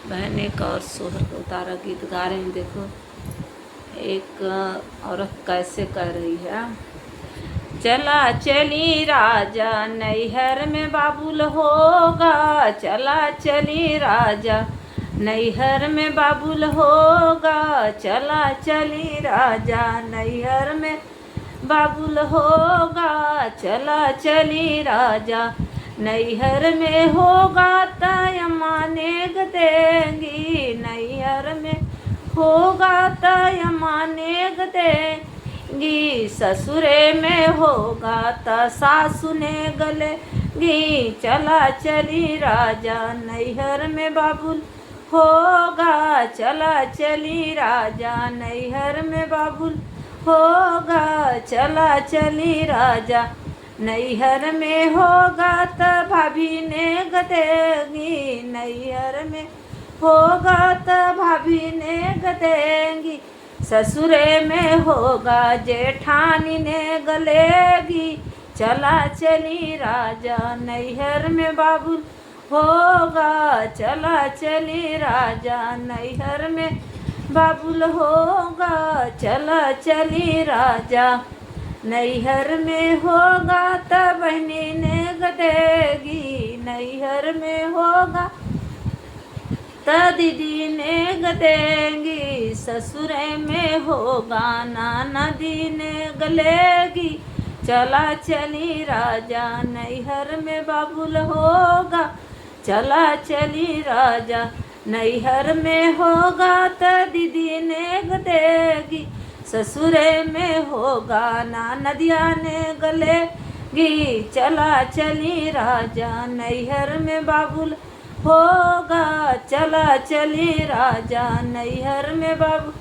बहन एक और सोहर का उतारा गीत गा रही हूँ। देखो एक औरत कैसे कह रही है। चला चली राजा नैहर में बाबुल होगा, चला चली राजा नैहर में बाबुल होगा, चला चली राजा नैहर में बाबुल होगा, चला चली राजा नैहर में होगा तयमा नेग देंगी, नैहर में होगा तयमा नेग देंगी, ससुरे में होगा त सासु ने गलेगी, चला चली राजा नैहर में बाबुल होगा, चला चली राजा नैहर में बाबुल होगा, चला चली राजा नैहर में होगा त भाभी ने गदेंगी, नैहर में होगा त भाभी ने गदेंगी, ससुरे में होगा जेठानी ने गलेगी, चला चली राजा नैहर में बाबुल होगा, चला चली राजा नैहर में बाबुल होगा, चला चली राजा नैहर में होगा त बहनी ने गदेगी, नैहर में होगा त दीदी ने गदेंगी, ससुरे में होगा ननदी ने गलेगी, चला चली राजा नैहर में बाबुल होगा, चला चली राजा नैहर में होगा त दीदी ने गदेगी, ससुरे में होगा नदिया ने गलेगी, चला चली राजा नैहर में बाबुल होगा, चला चली राजा नैहर में बाबुल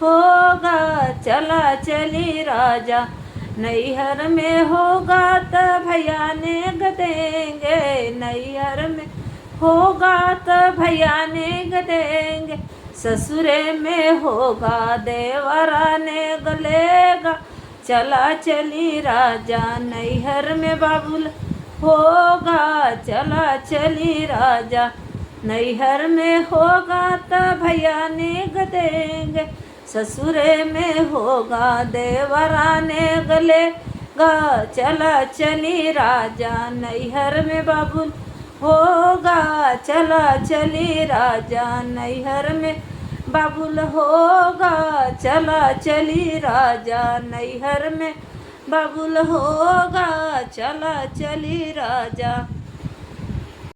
होगा, चला चली राजा नैहर में होगा त भैया ने गदेंगे, नैहर में होगा त भैया ने गदेंगे, ससुरे में होगा देवरा ने गलेगा, चला चली राजा नैहर में बाबुल होगा, चला चली राजा नैहर में होगा त भैया ने गदेंगे, ससुरे में होगा देवरा ने गलेगा, चला चली राजा नैहर में बाबुल होगा, चला चली राजा नैहर में बाबुल होगा, चला चली राजा नैहर में बाबुल होगा, चला चली राजा